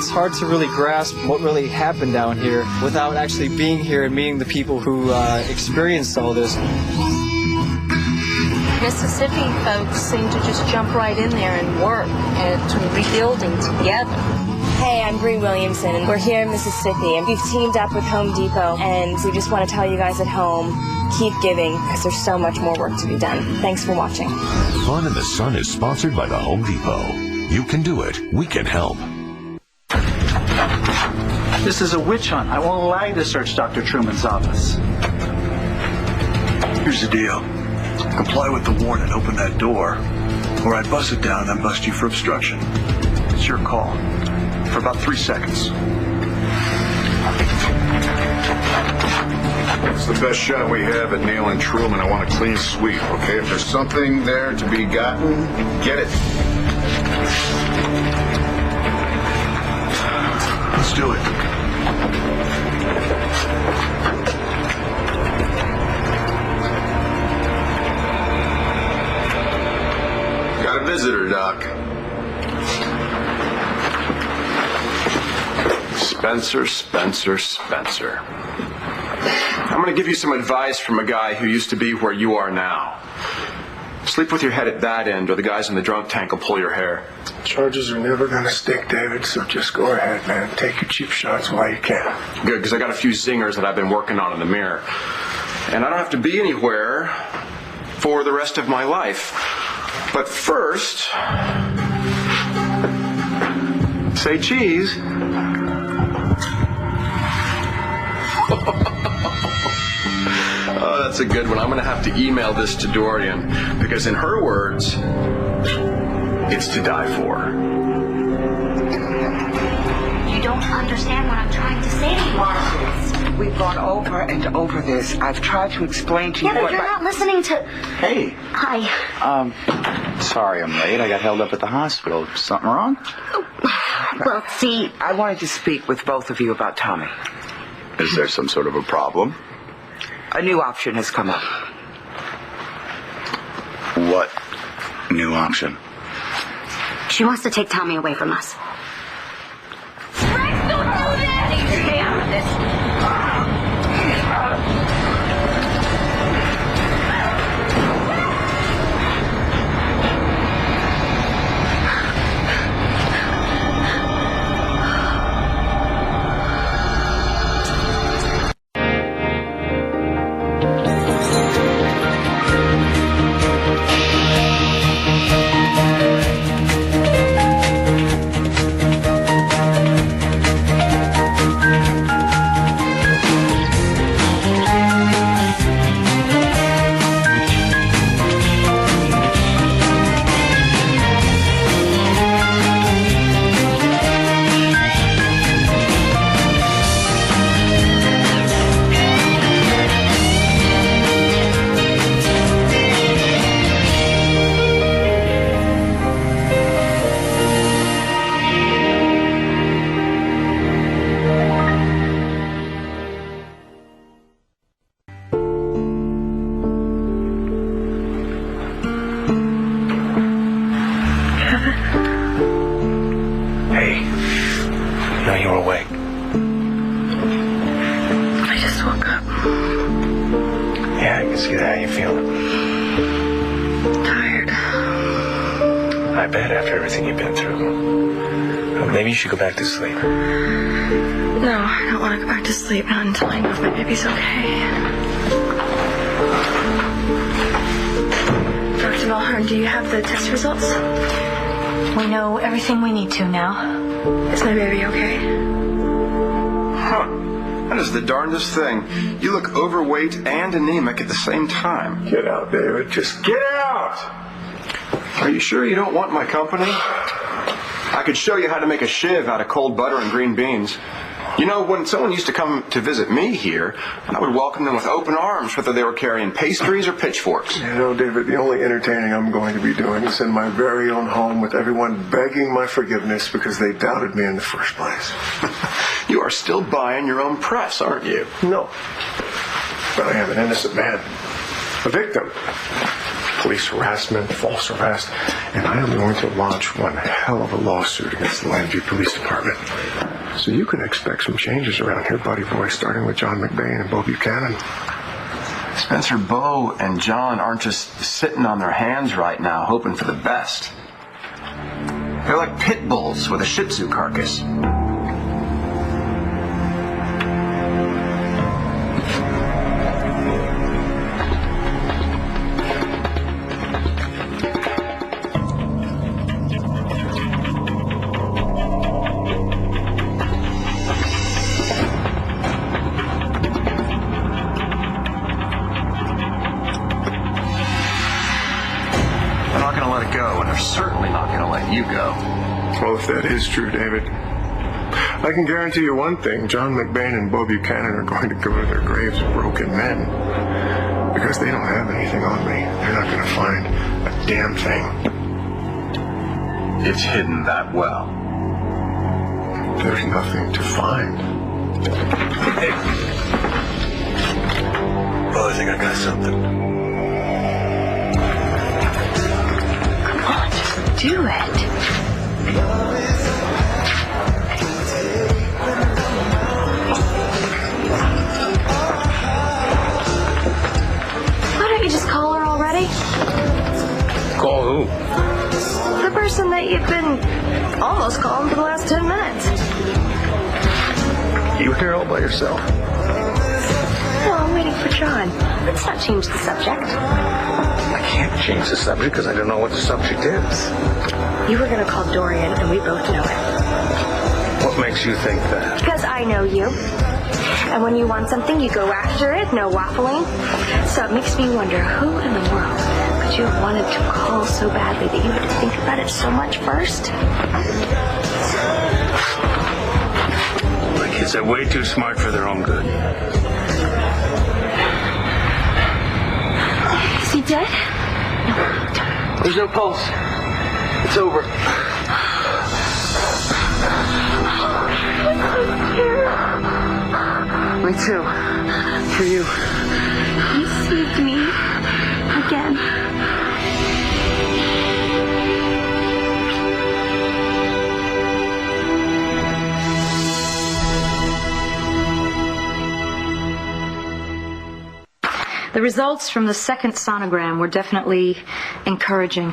It's hard to really grasp what really happened down here without actually being here and meeting the people who experienced all this. Mississippi folks seem to just jump right in there and work at rebuilding together. Hey, I'm Bree Williamson, and we're here in Mississippi, and we've teamed up with Home Depot, and we just want to tell you guys at home, keep giving, because there's so much more work to be done. Thanks for watching. Fun in the Sun is sponsored by the Home Depot. You can do it. We can help. This is a witch hunt. I won't allow you to search Dr. Truman's office. Here's the deal. Comply with the warrant and open that door, or I bust it down and then bust you for obstruction. It's your call. For about 3 seconds. It's the best shot we have at nailing Truman. I want a clean sweep, okay? If there's something there to be gotten, get it. Let's do it. Got a visitor, Doc. Spencer. I'm going to give you some advice from a guy who used to be where you are now. Sleep with your head at that end, or the guys in the drunk tank will pull your hair. Charges are never going to stick, David, so just go ahead, man. Take your cheap shots while you can. Good, because I got a few zingers that I've been working on in the mirror. And I don't have to be anywhere for the rest of my life. But first, say cheese. Oh, that's a good one. I'm going to have to email this to Dorian, because in her words, it's to die for. You don't understand what I'm trying to say to you. Marcus, we've gone over and over this. I've tried to explain to you but you're not listening to... Hey. Hi. Sorry I'm late. I got held up at the hospital. Something wrong? Well, see... I wanted to speak with both of you about Tommy. Is there some sort of a problem? A new option has come up. What new option? She wants to take Tommy away from us. Rex, don't do this! Stay out of this. Maybe you should go back to sleep. No, I don't want to go back to sleep, not until I know if my baby's okay. Dr. Mulhern, do you have the test results? We know everything we need to now. Is my baby okay? Huh. That is the darndest thing. You look overweight and anemic at the same time. Get out, David. Just get out! Are you sure you don't want my company? I could show you how to make a shiv out of cold butter and green beans. You know, when someone used to come to visit me here, I would welcome them with open arms, whether they were carrying pastries or pitchforks. You know, David, the only entertaining I'm going to be doing is in my very own home with everyone begging my forgiveness because they doubted me in the first place. You are still buying your own press, aren't you? No. But I am an innocent man. A victim. police harassment, false arrest, and I am going to launch one hell of a lawsuit against the Landview Police Department. So you can expect some changes around here, buddy boy, starting with John McBain and Bo Buchanan. Spencer, Bo and John aren't just sitting on their hands right now hoping for the best. They're like pit bulls with a Shih Tzu carcass. Well, if that is true, David, I can guarantee you one thing. John McBain and Bo Buchanan are going to go to their graves broken men. Because they don't have anything on me. They're not going to find a damn thing. It's hidden that well. There's nothing to find. Hey. Well, I think I got something. Come on, just do it. Why don't you just call her already? Call who? The person that you've been almost calling for the last 10 minutes. You here all by yourself? No, I'm waiting for John. Let's not change the subject. I can't change the subject because I don't know what the subject is. You were going to call Dorian, and we both know it. What makes you think that? Because I know you. And when you want something, you go after it, no waffling. So it makes me wonder, who in the world could you have wanted to call so badly that you had to think about it so much first? The kids are way too smart for their own good. Is he dead? There's no pulse. It's over. Me too. For you. You saved me. Again. The results from the second sonogram were definitely encouraging.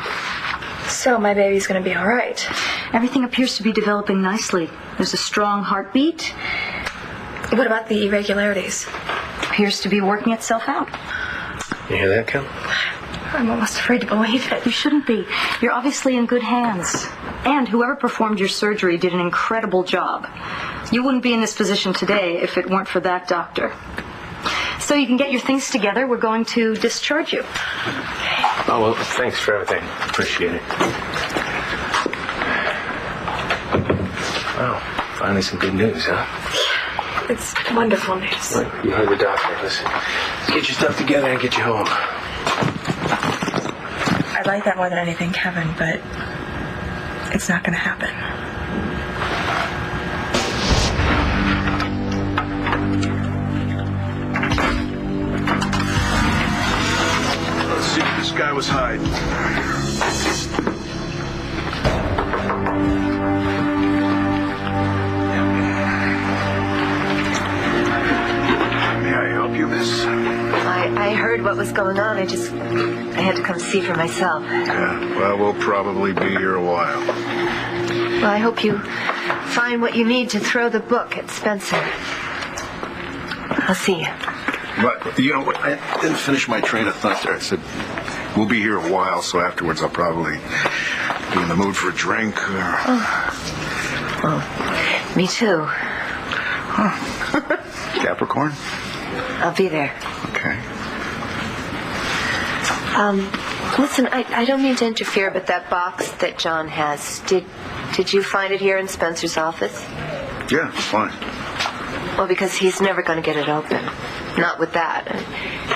So my baby's going to be all right. Everything appears to be developing nicely. There's a strong heartbeat. What about the irregularities? Appears to be working itself out. You hear that, Kel? I'm almost afraid to believe it. You shouldn't be. You're obviously in good hands. And whoever performed your surgery did an incredible job. You wouldn't be in this position today if it weren't for that doctor. So you can get your things together. We're going to discharge you. Oh, well, thanks for everything. Appreciate it. Wow, finally some good news, huh? It's wonderful news. Well, you heard the doctor. Listen, get your stuff together and get you home. I'd like that more than anything, Kevin, but it's not going to happen. Let's see what this guy was hiding. May I help you, miss? I heard what was going on. I had to come see for myself. Yeah, well, we'll probably be here a while. Well, I hope you find what you need to throw the book at Spencer. I'll see you. But, you know, I didn't finish my train of thought there. I said, we'll be here a while, so afterwards I'll probably be in the mood for a drink. Or... Well, me too. Huh. Capricorn? I'll be there. Okay. Listen, I don't mean to interfere, but that box that John has, did you find it here in Spencer's office? Yeah, fine. Well, because he's never going to get it open. Not with that.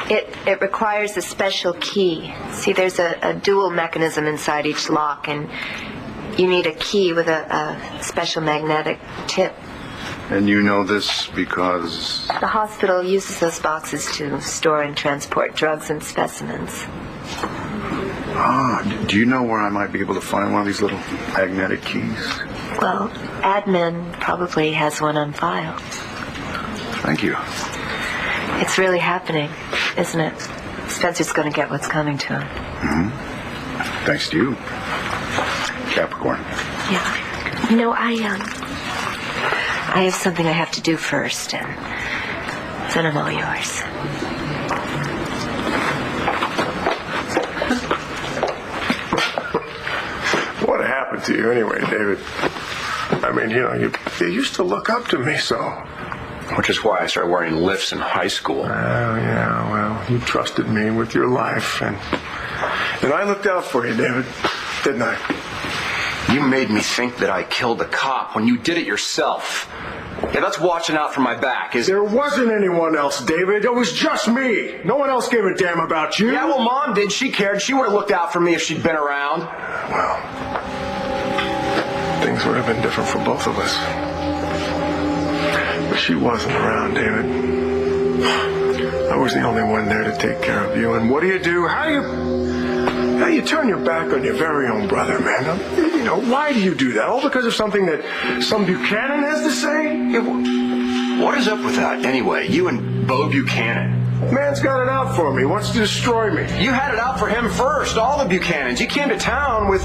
It requires a special key. See, there's a dual mechanism inside each lock, and you need a key with a special magnetic tip. And you know this because... The hospital uses those boxes to store and transport drugs and specimens. Do you know where I might be able to find one of these little magnetic keys? Well, admin probably has one on file. Thank you. It's really happening, isn't it? Spencer's going to get what's coming to him. Mm-hmm. Thanks to you, Capricorn. Yeah. You know, I have something I have to do first, and then I'm all yours. What happened to you anyway, David? I mean, you used to look up to me so. Which is why I started wearing lifts in high school. Oh, yeah, well, you trusted me with your life, and I looked out for you, David, didn't I? You made me think that I killed a cop when you did it yourself. Yeah, that's watching out for my back, isn't it? There wasn't anyone else, David. It was just me. No one else gave a damn about you. Yeah, well, Mom did. She cared. She would have looked out for me if she'd been around. Well, things would have been different for both of us. But she wasn't around, David. I was the only one there to take care of you. And what do? How you turn your back on your very own brother, man? Why do you do that? All because of something that some Buchanan has to say? Yeah, what is up with that, anyway? You and Bo Buchanan. Man's got it out for me. Wants to destroy me. You had it out for him first, all the Buchanans. You came to town with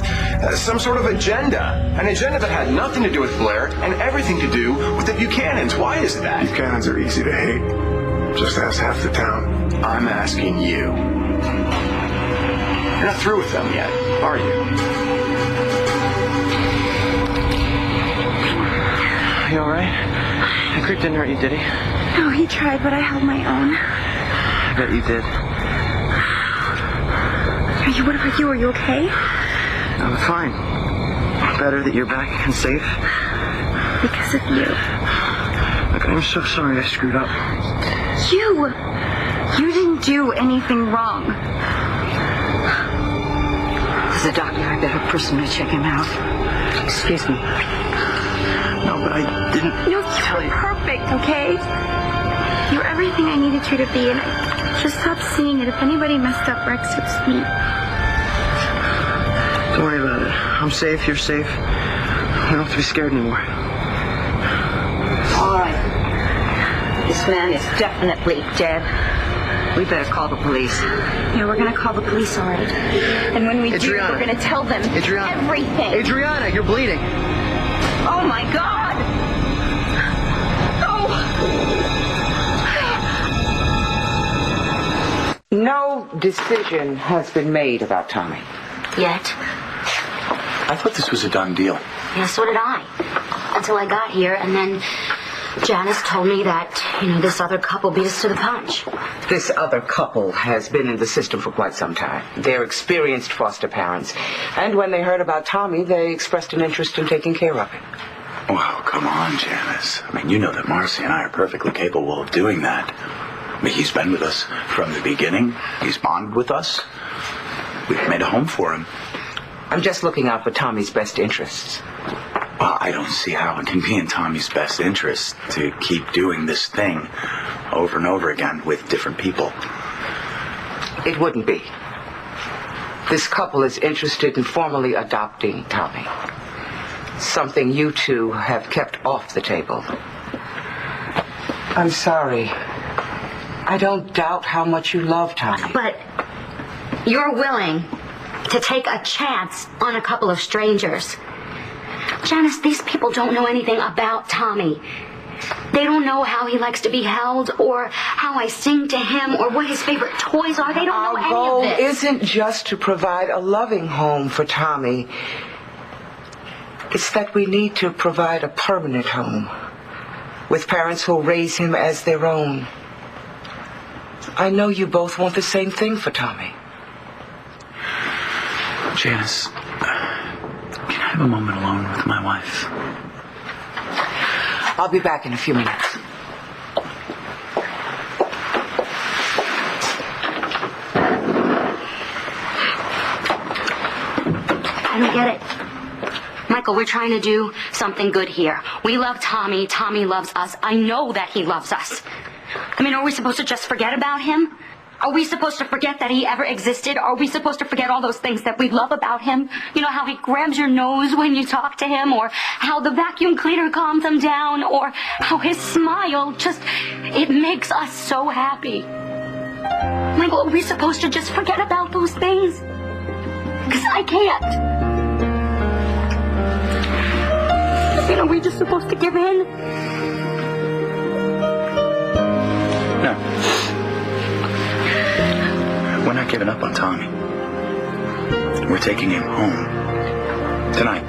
some sort of agenda. An agenda that had nothing to do with Blair and everything to do with the Buchanans. Why is that? Buchanans are easy to hate. Just ask half the town. I'm asking you. You're not through with them yet, are you? You alright? The creep didn't hurt you, did he? No, he tried, but I held my own. I bet you did. What about you? Are you okay? I'm fine. Better that you're back and safe. Because of you. Look, I'm so sorry I screwed up. You didn't do anything wrong. As a doctor, I better personally check him out. Excuse me. No, but I didn't. No, you're perfect, okay? You're everything I needed you to be, and I just stopped seeing it. If anybody messed up, Rex, it was me. Don't worry about it. I'm safe, you're safe. We don't have to be scared anymore. All right. This man is definitely dead. We better call the police. Yeah, we're gonna call the police, all right. And when we do, we're gonna tell them everything. Adriana, you're bleeding. Oh, my God! No decision has been made about Tommy. Yet. I thought this was a done deal. Yeah, so did I. Until I got here, and then Janice told me that, this other couple beat us to the punch. This other couple has been in the system for quite some time. They're experienced foster parents. And when they heard about Tommy, they expressed an interest in taking care of him. Well, come on, Janice. I mean, you know that Marcy and I are perfectly capable of doing that. I mean, he's been with us from the beginning. He's bonded with us. We've made a home for him. I'm just looking out for Tommy's best interests. Well, I don't see how it can be in Tommy's best interest to keep doing this thing over and over again with different people. It wouldn't be. This couple is interested in formally adopting Tommy. Something you two have kept off the table. I'm sorry. I don't doubt how much you love Tommy. But you're willing to take a chance on a couple of strangers. Janice, these people don't know anything about Tommy. They don't know how he likes to be held, or how I sing to him, or what his favorite toys are. They don't know any of this. Our goal isn't just to provide a loving home for Tommy. It's that we need to provide a permanent home with parents who'll raise him as their own. I know you both want the same thing for Tommy. Janice, can I have a moment alone with my wife? I'll be back in a few minutes. I don't get it. Michael, we're trying to do something good here. We love Tommy. Tommy loves us. I know that he loves us. I mean, are we supposed to just forget about him? Are we supposed to forget that he ever existed? Are we supposed to forget all those things that we love about him? You know, how he grabs your nose when you talk to him, or how the vacuum cleaner calms him down, or how his smile just, it makes us so happy. Michael, are we supposed to just forget about those things? Because I can't. I mean, are we just supposed to give in? No. We're not giving up on Tommy. We're taking him home. Tonight.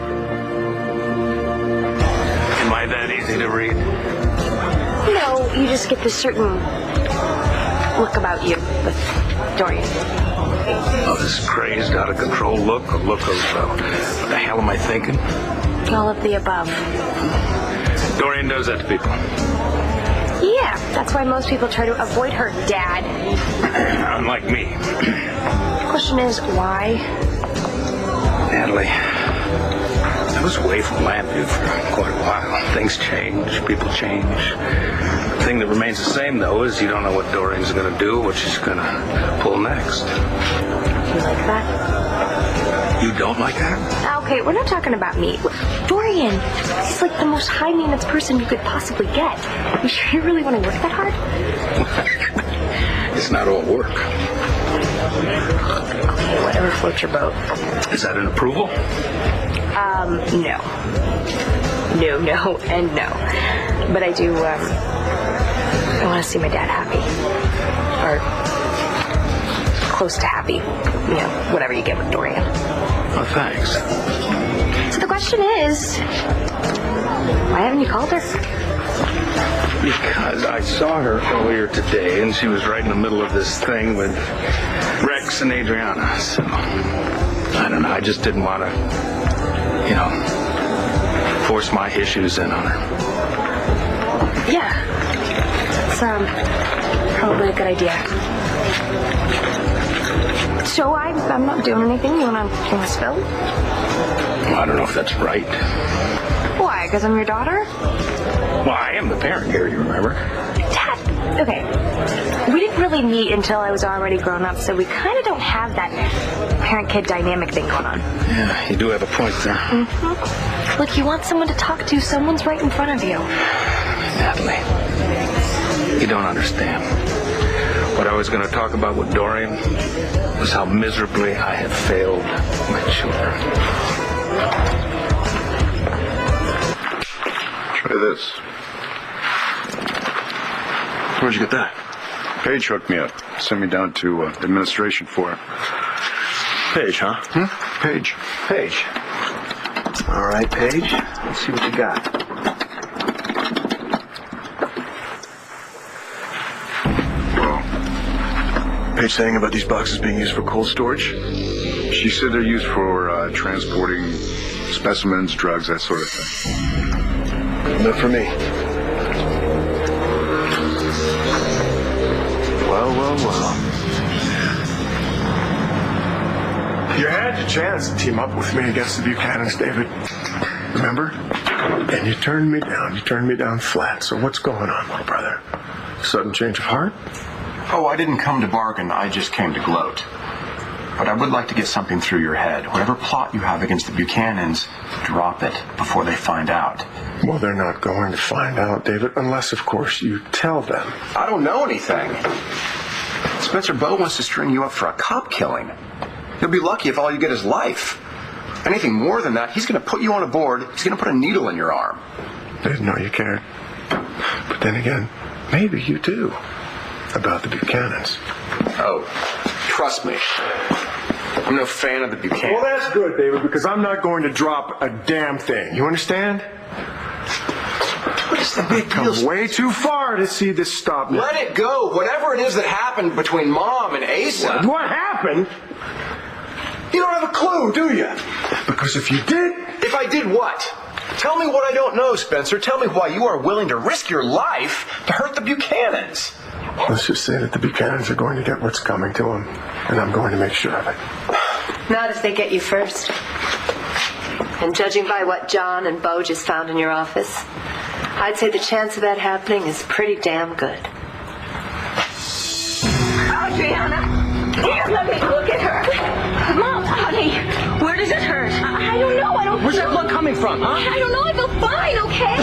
Am I that easy to read? No, you just get this certain look about you with Dorian. Oh, this crazed, out of control look, a look of, what the hell am I thinking? All of the above. Dorian does that to people. Yeah, that's why most people try to avoid her, Dad. Unlike me. The question is, why? Natalie, I was away from Lambview for quite a while. Things change, people change. The thing that remains the same, though, is you don't know what Dorian's going to do, what she's going to pull next. You like that? You don't like that? Okay, we're not talking about me. Dorian, he's like the most high-maintenance person you could possibly get. You sure you really want to work that hard? It's not all work. Okay, whatever floats your boat. Is that an approval? No. No, and no. But I do, I want to see my dad happy. Or close to happy. You know, whatever you get with Dorian. Oh, thanks. So the question is, why haven't you called her? Because I saw her earlier today, and she was right in the middle of this thing with Rex and Adriana. So, I don't know, I just didn't want to, force my issues in on her. Yeah. It's, probably a good idea. So I'm not doing anything. You want to spill? I don't know if that's right. Why? Because I'm your daughter? Well, I am the parent here, you remember? Dad, okay. We didn't really meet until I was already grown up, so we kind of don't have that parent-kid dynamic thing going on. Yeah, you do have a point there. Mm-hmm. Look, you want someone to talk to, someone's right in front of you. Natalie, you don't understand. What I was going to talk about with Dorian was how miserably I have failed my children. Try this. Where'd you get that? Paige hooked me up. Sent me down to administration for it. Paige, huh? Paige. Paige. All right, Paige. Let's see what you got. Paige saying about these boxes being used for cold storage? She said they're used for transporting specimens, drugs, that sort of thing. Enough for me. Well. You had your chance to team up with me against the Buchanans, David. Remember? And you turned me down. You turned me down flat. So what's going on, little brother? Sudden change of heart? Oh, I didn't come to bargain. I just came to gloat. But I would like to get something through your head. Whatever plot you have against the Buchanans, drop it before they find out. Well, they're not going to find out, David, unless, of course, you tell them. I don't know anything. Spencer Bowe wants to string you up for a cop killing. You'll be lucky if all you get is life. Anything more than that, he's going to put you on a board. He's going to put a needle in your arm. Didn't know you cared. But then again, maybe you do. About the Buchanans. Oh, trust me. I'm no fan of the Buchanans. Well, that's good, David, because I'm not going to drop a damn thing. You understand? What is the big deal? I've come way too far to see this stop now. Let it go. Whatever it is that happened between Mom and Asa. What happened? You don't have a clue, do you? Because if you did... If I did what? Tell me what I don't know, Spencer. Tell me why you are willing to risk your life to hurt the Buchanans. Let's just say that the Buchanans are going to get what's coming to them, and I'm going to make sure of it. Not if they get you first. And judging by what John and Bo just found in your office, I'd say the chance of that happening is pretty damn good. Ouch! Adriana, here, let me look at her. Mom, honey, where does it hurt? I don't know. I don't. Where's that blood coming from, huh? I don't know. I feel fine. Okay.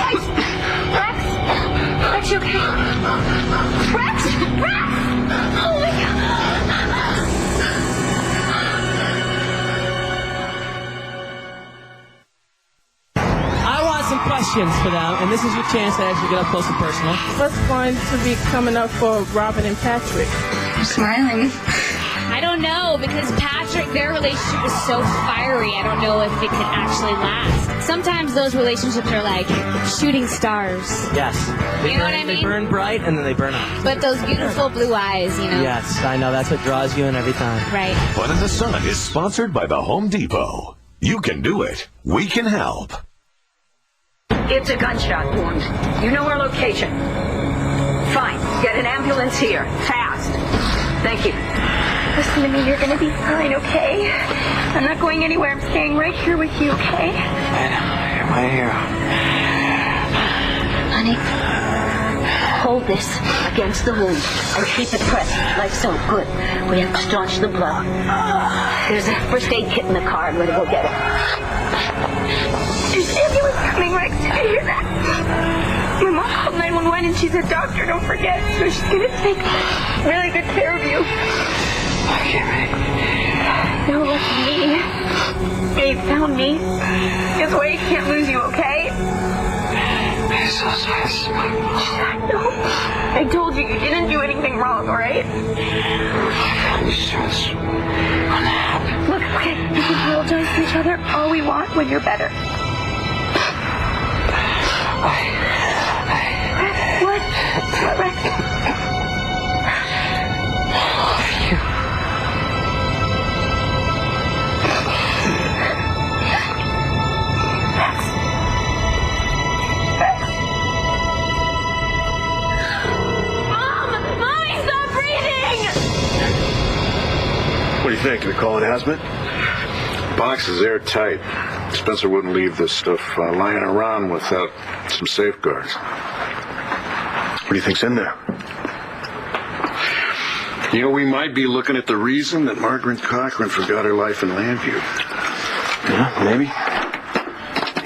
Rex, you okay? Rex! Oh my God! Some questions for them, and this is your chance to actually get up close and personal. What's going to be coming up for Robin and Patrick? I'm smiling. I don't know, because Patrick, their relationship is so fiery, I don't know if it can actually last. Sometimes those relationships are like shooting stars. Yes. You know what I mean? They burn bright and then they burn out. But those beautiful blue eyes, you know? Yes, I know. That's what draws you in every time. Right. Fun in the Sun is sponsored by the Home Depot. You can do it. We can help. It's a gunshot wound. You know our location. Fine. Get an ambulance here. Fast. Thank you. Listen to me. You're going to be fine, okay? I'm not going anywhere. I'm staying right here with you, okay? You're my hero. Honey, hold this against the wound and keep it pressed like so. Good. We have to staunch the blood. There's a first aid kit in the car. I'm going to go get it. There's an ambulance coming, Rex. Did you hear that? My mom called 911 and she's a doctor, don't forget. So she's going to take really good care of you. Okay, No, listen to me. Dave found me. His way he can't lose you, okay? I'm so sorry. No. I told you didn't do anything wrong, alright? I'm sure this won't happen. Look, okay, we can apologize to each other all we want when you're better. What? What, Rex? What do you think? Can we call it hazmat? Box is airtight. Spencer wouldn't leave this stuff lying around without some safeguards. What do you think's in there? You know, we might be looking at the reason that Margaret Cochran forgot her life in Landview. Yeah, maybe.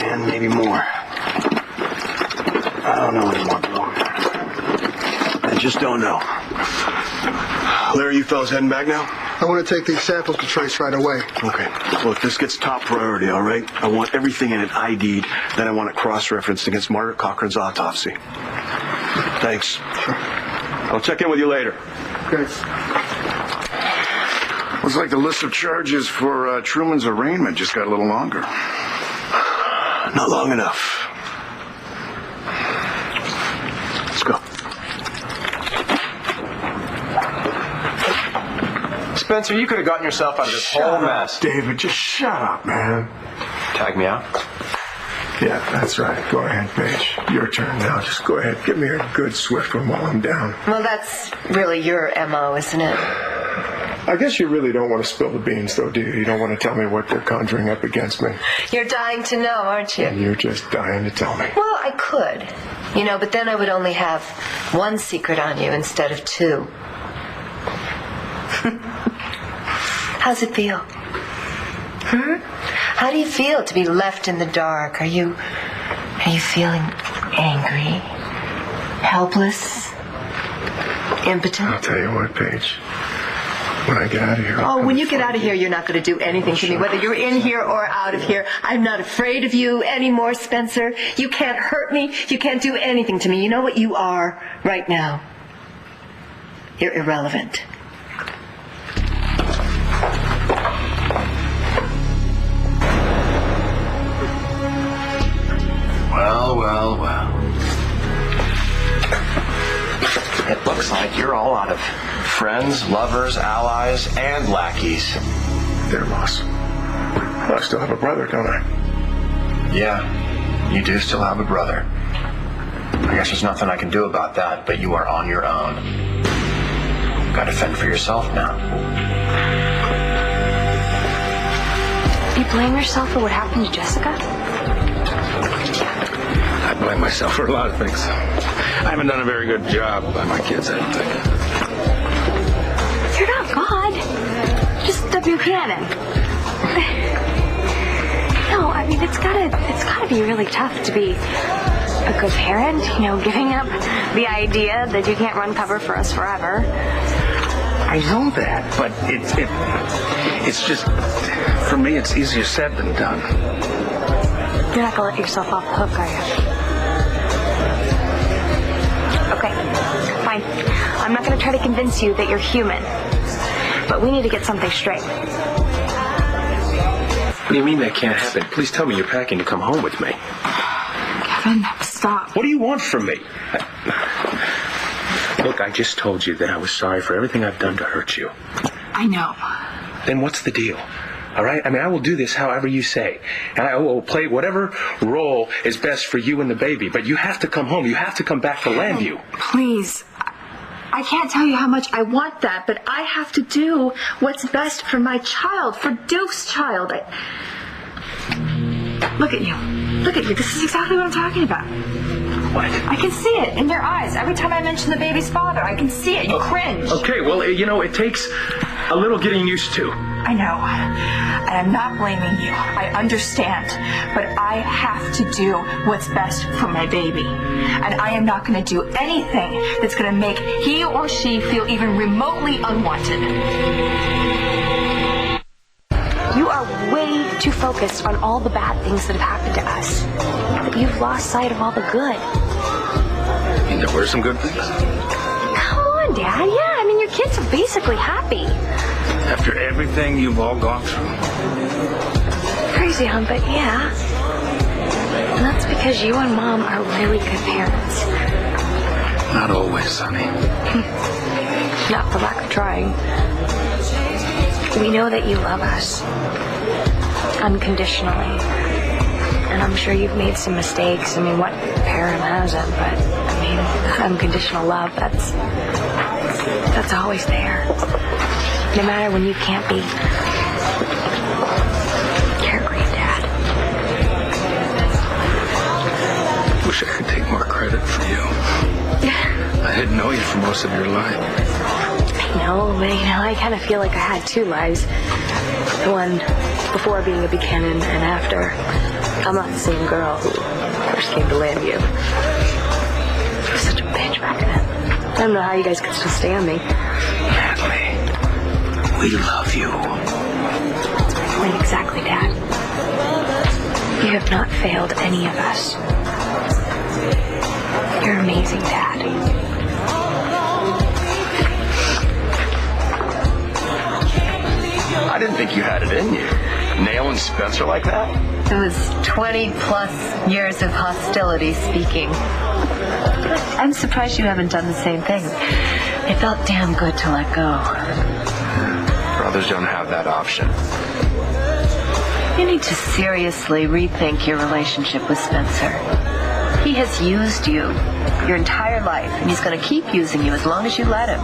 And maybe more. I don't know anymore, Bill. I just don't know. Larry, you fellas heading back now? I want to take these samples to trace right away. Okay. Look, this gets top priority, all right? I want everything in it ID'd, then I want it cross-referenced against Margaret Cochran's autopsy. Thanks. Sure. I'll check in with you later. Okay. Looks like the list of charges for Truman's arraignment just got a little longer. Not long enough. Let's go. Spencer, you could have gotten yourself out of this whole mess. David, just shut up, man. Tag me out. Yeah, that's right. Go ahead, Paige. Your turn now. Just go ahead. Give me a good swift one while I'm down. Well, that's really your MO, isn't it? I guess you really don't want to spill the beans, though, do you? You don't want to tell me what they're conjuring up against me. You're dying to know, aren't you? And you're just dying to tell me. Well, I could. You know, but then I would only have one secret on you instead of two. How's it feel? How do you feel to be left in the dark? Are you feeling angry? Helpless? Impotent? I'll tell you what, Paige. When I get out of here... Oh, when you get out of here, you're not going to do anything to me, whether you're in here or out of here. I'm not afraid of you anymore, Spencer. You can't hurt me. You can't do anything to me. You know what you are right now? You're irrelevant. Well. It looks like you're all out of friends, lovers, allies, and lackeys. There, boss. I still have a brother, don't I? Yeah, you do still have a brother. I guess there's nothing I can do about that, but you are on your own. Gotta fend for yourself now. You blame yourself for what happened to Jessica? I blame myself for a lot of things. I haven't done a very good job by my kids, I don't think. Your Buchanan. No, I mean, it's gotta be really tough to be a good parent, you know, giving up the idea that you can't run cover for us forever. I know that, but it's just, for me, it's easier said than done. You're not gonna let yourself off the hook, are you? Okay, fine. I'm not gonna try to convince you that you're human, but we need to get something straight. What do you mean that can't happen? Please tell me you're packing to come home with me. Kevin, stop. What do you want from me? Look, I just told you that I was sorry for everything I've done to hurt you. I know. Then what's the deal? All right? I mean, I will do this however you say. And I will play whatever role is best for you and the baby. But you have to come home. You have to come back to Lambview. Please. I can't tell you how much I want that, but I have to do what's best for my child, for Duke's child. Look at you. Look at you. This is exactly what I'm talking about. What? I can see it in your eyes. Every time I mention the baby's father, I can see it. You cringe. Okay, well, you know, it takes a little getting used to. I know. And I'm not blaming you. I understand. But I have to do what's best for my baby. And I am not going to do anything that's going to make he or she feel even remotely unwanted. You are way too focused on all the bad things that have happened to us, that you've lost sight of all the good. I mean, there were some good things. Come on, Dad. Yeah, I mean, your kids are basically happy. After everything you've all gone through. Crazy, huh? But yeah. And that's because you and Mom are really good parents. Not always, honey. Not for lack of trying. We know that you love us unconditionally. And I'm sure you've made some mistakes. I mean, what parent hasn't? But, I mean, unconditional love, that's always there. No matter when you can't be. You're a great dad. Wish I could take more credit for you. I didn't know you for most of your life. No, but I kind of feel like I had two lives. The one before being a Buchanan and after. I'm not the same girl who first came to Lambview. I was such a bitch back then. I don't know how you guys could still stand me. Natalie, we love you. That's my point exactly, Dad. You have not failed any of us. You're amazing, Dad. I didn't think you had it in you. Nailing Spencer like that? It was 20-plus years of hostility speaking. I'm surprised you haven't done the same thing. It felt damn good to let go. Brothers don't have that option. You need to seriously rethink your relationship with Spencer. He has used you your entire life, and he's going to keep using you as long as you let him.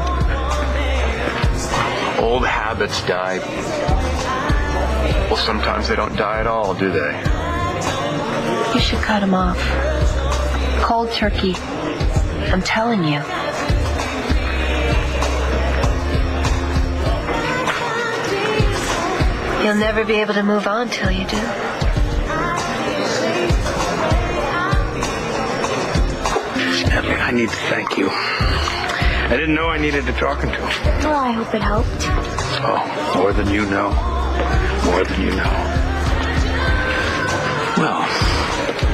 Old habits die. Well, sometimes they don't die at all, do they? You should cut him off. Cold turkey. I'm telling you. You'll never be able to move on till you do. Natalie, I need to thank you. I didn't know I needed to talking to. Well, I hope it helped. Oh, more than you know. More than you know. Well,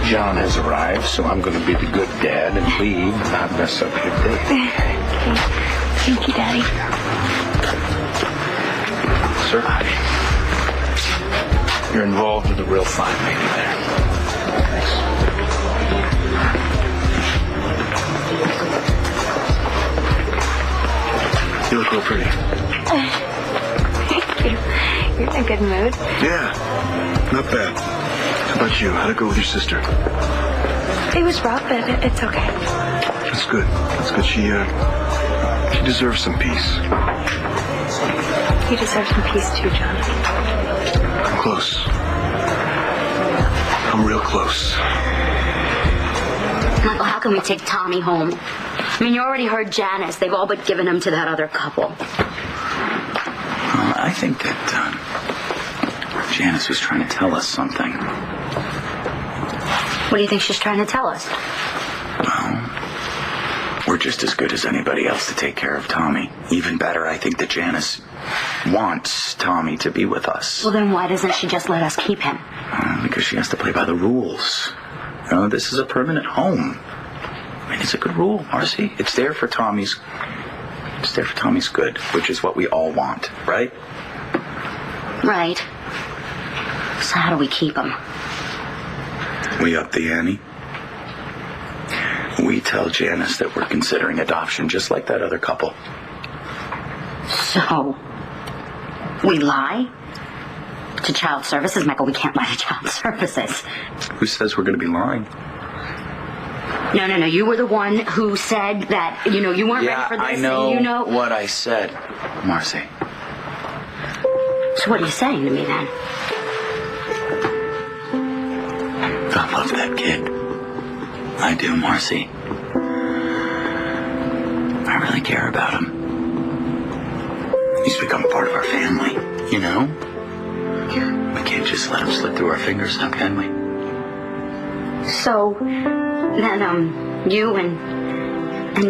John has arrived, so I'm going to be the good dad and leave and not mess up your day. Thank you, Daddy. Sir, you're involved with a real fine lady there. Thanks. You look real pretty. Thank you. You're in a good mood. Yeah, not bad. How about you? How'd it go with your sister? It was rough, but it's okay. That's good. That's good. She deserves some peace. You deserve some peace too, John. I'm close. I'm real close. Michael, how can we take Tommy home? I mean, you already heard Janice. They've all but given him to that other couple. I I think that Janice was trying to tell us something. What do you think she's trying to tell us? Well, we're just as good as anybody else to take care of Tommy. Even better, I think that Janice wants Tommy to be with us. Well, then why doesn't she just let us keep him? Because she has to play by the rules. This is a permanent home. I mean, it's a good rule, Marcy. It's there for Tommy's good, which is what we all want, right? Right. So how do we keep him? We up the ante. We tell Janice that we're considering adoption, just like that other couple. So, we lie? To child services? Michael, we can't lie to child services. Who says we're going to be lying? No. You were the one who said that, you weren't ready for this. I know, and what I said, Marcy. So what are you saying to me then? I love that kid. I do, Marcy. I really care about him. He's become a part of our family, We can't just let him slip through our fingers now, can we? So, then, you and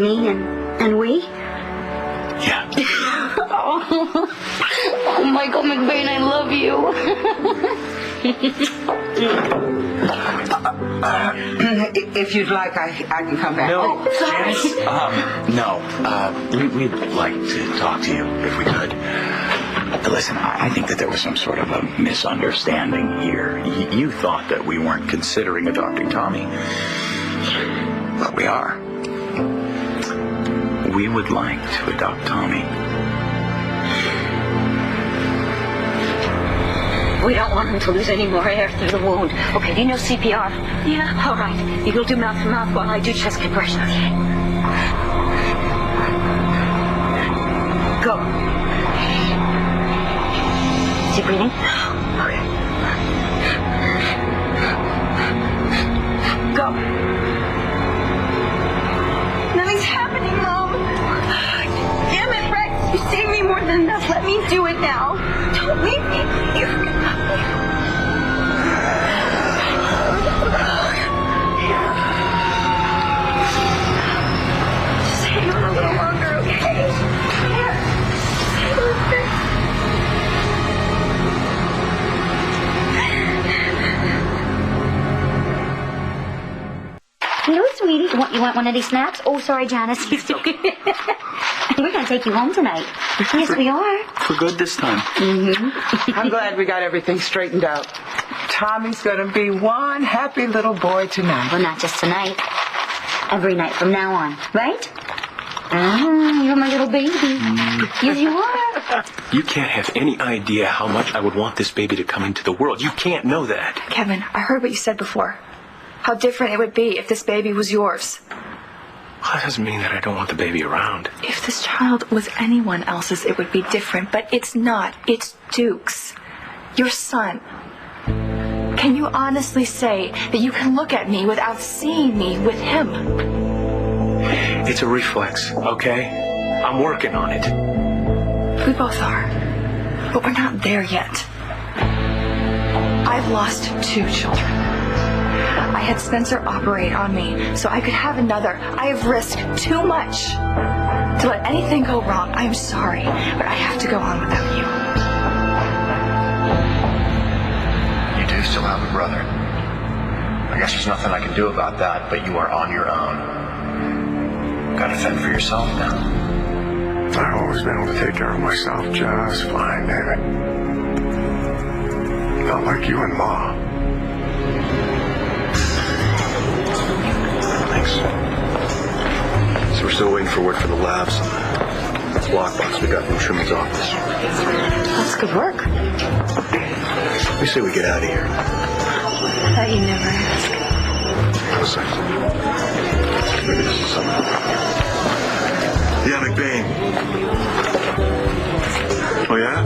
me and we? Yeah. Oh, Michael McBain, I love you. If you'd like, I can come back. No, sorry. We'd like to talk to you if we could. Listen, I think that there was some sort of a misunderstanding here. You thought that we weren't considering adopting Tommy, but we are. We would like to adopt Tommy. We don't want him to lose any more air through the wound. Okay, do you know CPR? Yeah. All right. You'll do mouth to mouth while I do chest compression. Okay. Go. Is he breathing? Okay. Go. Nothing's happening, Mom. Damn it, Brett. You saved me more than enough. Let me do it now. Don't leave me. Just hang on a little longer, okay? Hello, sweetie. You want one of these snacks? Oh, sorry, Janice. We're going to take you home tonight. Yes, we are. For good this time. Mm-hmm. I'm glad we got everything straightened out. Tommy's going to be one happy little boy tonight. Well, not just tonight. Every night from now on, right? You're my little baby. Yes, you are. You can't have any idea how much I would want this baby to come into the world. You can't know that. Kevin, I heard what you said before. How different it would be if this baby was yours. Well, that doesn't mean that I don't want the baby around. If this child was anyone else's, it would be different, but it's not. It's Duke's. Your son. Can you honestly say that you can look at me without seeing me with him? It's a reflex, okay? I'm working on it. We both are. But we're not there yet. I've lost 2 children. I had Spencer operate on me so I could have another. I have risked too much to let anything go wrong. I'm sorry, but I have to go on without you. You do still have a brother. I guess there's nothing I can do about that, but you are on your own. Gotta fend for yourself now. I've always been able to take care of myself just fine, David. Not like you and Ma. Thanks. So we're still waiting for word for the labs on the block box we got from Truman's office. That's good work. We say we get out of here. I thought you'd never ask. Listen. Maybe this is something. Yeah, McBain. Oh, yeah?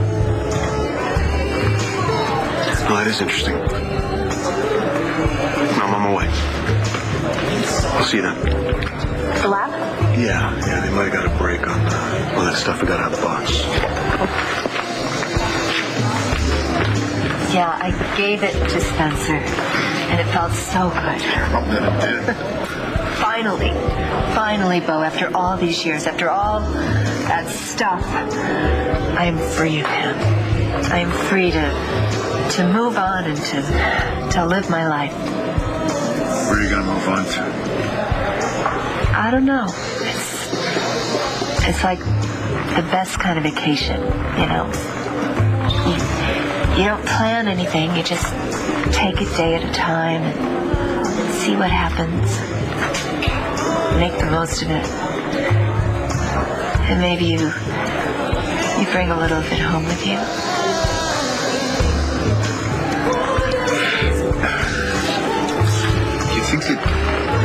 Oh, that is interesting. No, I'm on my way. I'll see you then. The lab? Yeah, they might have got a break on all that stuff we got out of the box. Yeah, I gave it to Spencer, and it felt so good. I'll bet it did. Finally, Bo, after all these years, after all that stuff, I am free of him. I am free to move on and to live my life. Where are you going to move on to? I don't know. It's like the best kind of vacation, you know. You don't plan anything. You just take a day at a time and see what happens. Make the most of it. And maybe you bring a little of it home with you. Do you think that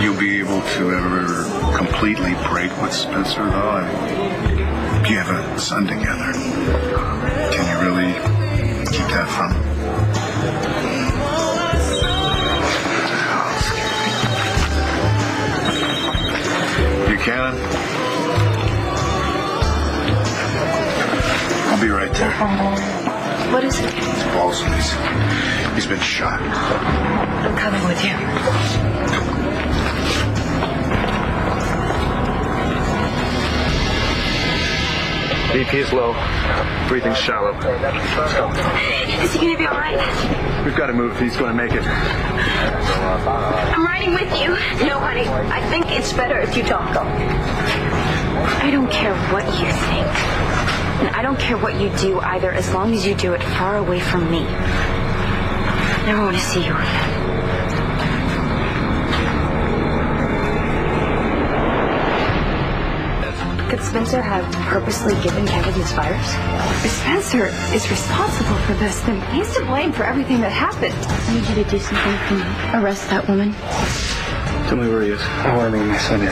you'll be able to ever completely break with Spencer, though? I mean, you have a son together. Can you really keep that from him? You can? I'll be right there. What is it? It's Paulson. He's been shot. I'm coming with you. BP is low. Breathing shallow. Is he going to be all right? We've got to move if he's going to make it. I'm riding with you. No, honey. I think it's better if you don't go. I don't care what you think. And I don't care what you do either, as long as you do it far away from me. I never want to see you again. Could Spencer have purposely given Kevin this virus? If Spencer is responsible for this, then he's to blame for everything that happened. I need you to do something for me. Arrest that woman. Tell me where he is. I want to know where my son is.